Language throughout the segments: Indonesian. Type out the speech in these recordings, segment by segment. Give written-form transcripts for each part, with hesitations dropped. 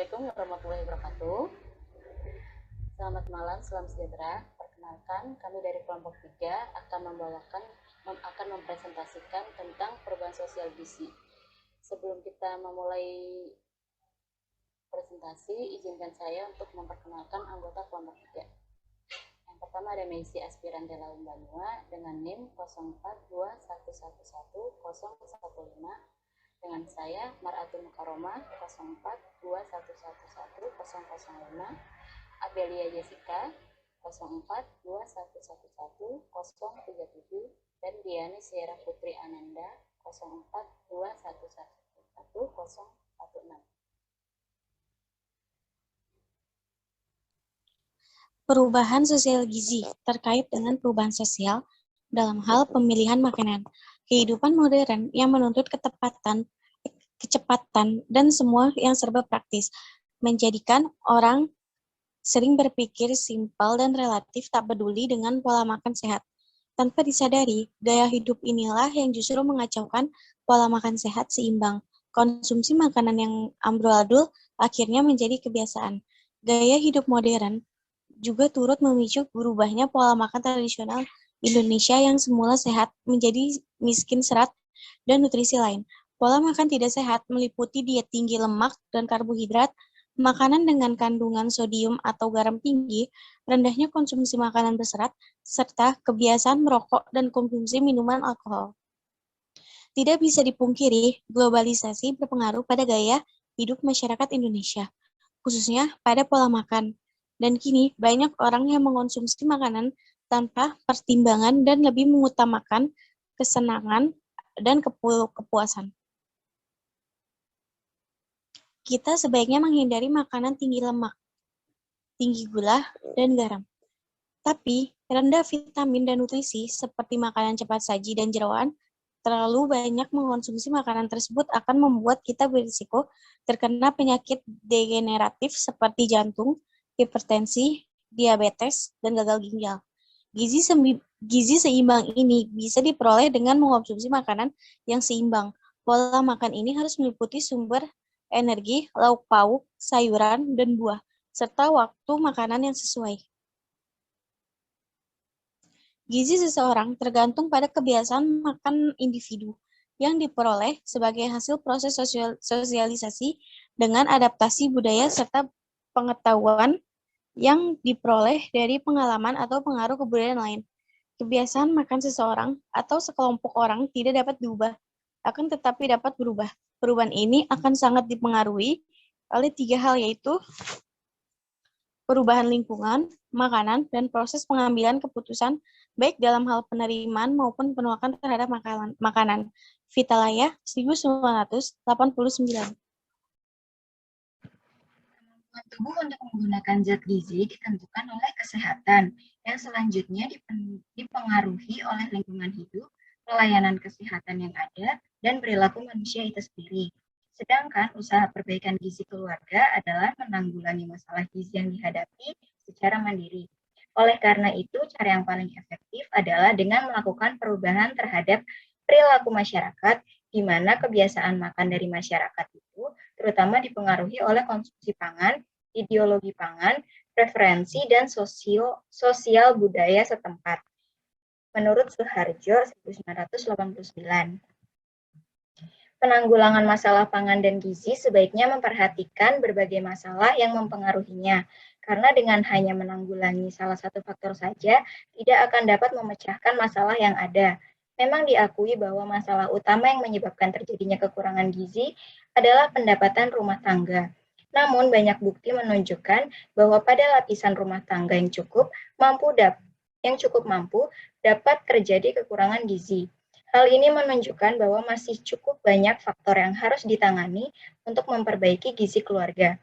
Assalamualaikum warahmatullahi wabarakatuh. Selamat malam, salam sejahtera. Perkenalkan, kami dari kelompok 3 akan mempresentasikan tentang perubahan sosial gizi. Sebelum kita memulai presentasi, izinkan saya untuk memperkenalkan anggota kelompok 3. Yang pertama ada Meisi Aspiran Delaum Banua dengan NIM 0421111015, dengan saya Maratul Mukaromah 0421111005, Abelia Jessica 0421111037, dan Diani Sierra Putri Ananda 0421111016. Perubahan sosial gizi terkait dengan perubahan sosial dalam hal pemilihan makanan. Kehidupan modern yang menuntut kecepatan, dan semua yang serba praktis, menjadikan orang sering berpikir simpel dan relatif tak peduli dengan pola makan sehat. Tanpa disadari, gaya hidup inilah yang justru mengacaukan pola makan sehat seimbang. Konsumsi makanan yang amburadul akhirnya menjadi kebiasaan. Gaya hidup modern juga turut memicu berubahnya pola makan tradisional Indonesia yang semula sehat menjadi miskin serat dan nutrisi lain. Pola makan tidak sehat meliputi diet tinggi lemak dan karbohidrat, makanan dengan kandungan sodium atau garam tinggi, rendahnya konsumsi makanan berserat, serta kebiasaan merokok dan konsumsi minuman alkohol. Tidak bisa dipungkiri, globalisasi berpengaruh pada gaya hidup masyarakat Indonesia, khususnya pada pola makan. Dan kini banyak orang yang mengonsumsi makanan tanpa pertimbangan dan lebih mengutamakan kesenangan dan kepuasan. Kita sebaiknya menghindari makanan tinggi lemak, tinggi gula, dan garam. Tapi rendah vitamin dan nutrisi seperti makanan cepat saji dan jeroan, terlalu banyak mengonsumsi makanan tersebut akan membuat kita berisiko terkena penyakit degeneratif seperti jantung, hipertensi, diabetes, dan gagal ginjal. Gizi seimbang ini bisa diperoleh dengan mengonsumsi makanan yang seimbang. Pola makan ini harus meliputi sumber energi, lauk pauk, sayuran, dan buah, serta waktu makanan yang sesuai. Gizi seseorang tergantung pada kebiasaan makan individu yang diperoleh sebagai hasil proses sosialisasi dengan adaptasi budaya serta pengetahuan yang diperoleh dari pengalaman atau pengaruh kebudayaan lain. Kebiasaan makan seseorang atau sekelompok orang tidak dapat diubah, akan tetapi dapat berubah. Perubahan ini akan sangat dipengaruhi oleh 3 hal, yaitu perubahan lingkungan, makanan, dan proses pengambilan keputusan baik dalam hal penerimaan maupun penolakan terhadap makanan. Vitalaya 1989. Kemampuan tubuh untuk menggunakan zat gizi ditentukan oleh kesehatan, yang selanjutnya dipengaruhi oleh lingkungan hidup, pelayanan kesehatan yang ada, dan perilaku manusia itu sendiri. Sedangkan usaha perbaikan gizi keluarga adalah menanggulangi masalah gizi yang dihadapi secara mandiri. Oleh karena itu, cara yang paling efektif adalah dengan melakukan perubahan terhadap perilaku masyarakat, di mana kebiasaan makan dari masyarakat itu terutama dipengaruhi oleh konsumsi pangan, ideologi pangan, preferensi, dan sosial budaya setempat. Menurut Suharjo 1989. Penanggulangan masalah pangan dan gizi sebaiknya memperhatikan berbagai masalah yang mempengaruhinya, karena dengan hanya menanggulangi salah satu faktor saja, tidak akan dapat memecahkan masalah yang ada. Memang diakui bahwa masalah utama yang menyebabkan terjadinya kekurangan gizi adalah pendapatan rumah tangga. Namun banyak bukti menunjukkan bahwa pada lapisan rumah tangga yang cukup mampu dapat terjadi kekurangan gizi. Hal ini menunjukkan bahwa masih cukup banyak faktor yang harus ditangani untuk memperbaiki gizi keluarga.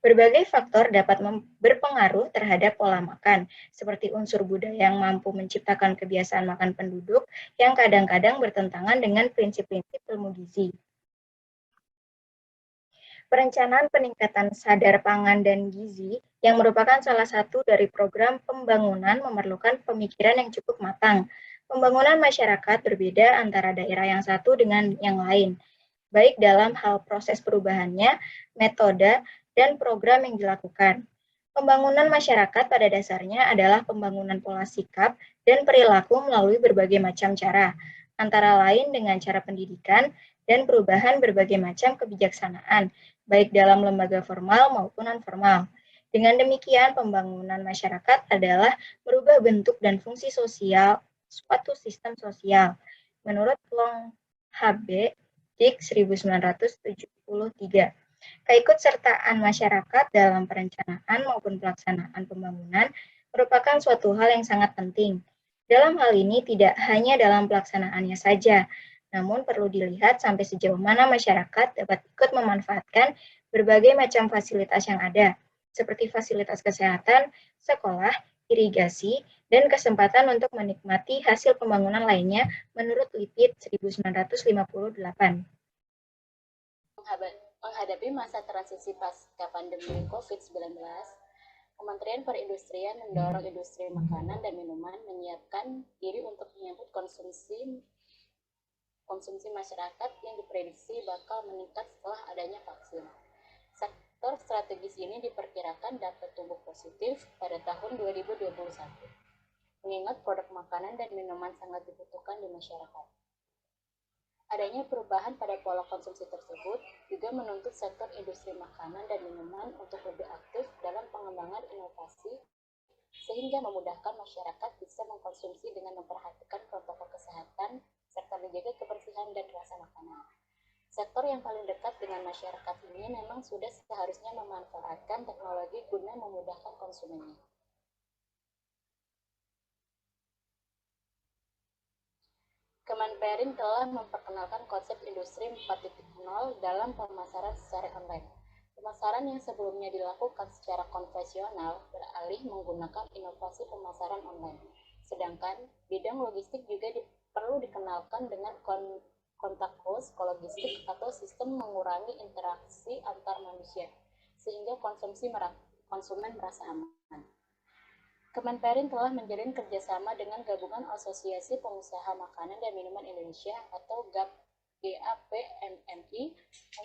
Berbagai faktor dapat berpengaruh terhadap pola makan, seperti unsur budaya yang mampu menciptakan kebiasaan makan penduduk yang kadang-kadang bertentangan dengan prinsip-prinsip ilmu gizi. Perencanaan peningkatan sadar pangan dan gizi yang merupakan salah satu dari program pembangunan memerlukan pemikiran yang cukup matang. Pembangunan masyarakat berbeda antara daerah yang satu dengan yang lain. baik dalam hal proses perubahannya, metode, dan program yang dilakukan. Pembangunan masyarakat pada dasarnya adalah pembangunan pola sikap dan perilaku melalui berbagai macam cara, antara lain dengan cara pendidikan dan perubahan berbagai macam kebijaksanaan, baik dalam lembaga formal maupun non-formal. Dengan demikian, pembangunan masyarakat adalah merubah bentuk dan fungsi sosial suatu sistem sosial. Menurut Long HB, Dik 1973. Keikutsertaan masyarakat dalam perencanaan maupun pelaksanaan pembangunan merupakan suatu hal yang sangat penting. Dalam hal ini tidak hanya dalam pelaksanaannya saja, namun perlu dilihat sampai sejauh mana masyarakat dapat ikut memanfaatkan berbagai macam fasilitas yang ada, seperti fasilitas kesehatan, sekolah, irigasi, dan kesempatan untuk menikmati hasil pembangunan lainnya menurut LIPID 1958. Menghadapi masa transisi pasca pandemi COVID-19, Kementerian Perindustrian mendorong industri makanan dan minuman menyiapkan diri untuk menyambut konsumsi masyarakat yang diprediksi bakal meningkat setelah adanya vaksin. Sektor strategis ini diperkirakan dapat tumbuh positif pada tahun 2021, mengingat produk makanan dan minuman sangat dibutuhkan di masyarakat. Adanya perubahan pada pola konsumsi tersebut juga menuntut sektor industri makanan dan minuman untuk lebih aktif dalam pengembangan inovasi sehingga memudahkan masyarakat bisa mengkonsumsi dengan memperhatikan protokol kesehatan serta menjaga kebersihan dan rasa makanan. Sektor yang paling dekat dengan masyarakat ini memang sudah seharusnya memanfaatkan teknologi guna memudahkan konsumennya. Kemenperin telah memperkenalkan konsep industri 4.0 dalam pemasaran secara online. Pemasaran yang sebelumnya dilakukan secara konvensional beralih menggunakan inovasi pemasaran online. Sedangkan bidang logistik juga perlu dikenalkan dengan contactless logistik atau sistem mengurangi interaksi antar manusia, sehingga konsumen merasa aman. Kemenperin telah menjalin kerjasama dengan Gabungan Asosiasi Pengusaha Makanan dan Minuman Indonesia atau GAPMMI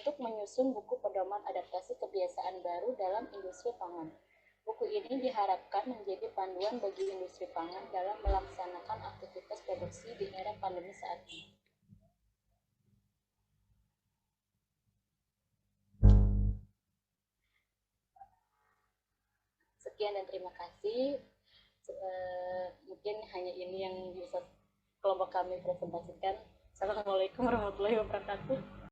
untuk menyusun buku pedoman adaptasi kebiasaan baru dalam industri pangan. Buku ini diharapkan menjadi panduan bagi industri pangan dalam melaksanakan aktivitas produksi di era pandemi saat ini. Sekian dan terima kasih. Mungkin hanya ini yang bisa kelompok kami presentasikan. Assalamualaikum warahmatullahi wabarakatuh.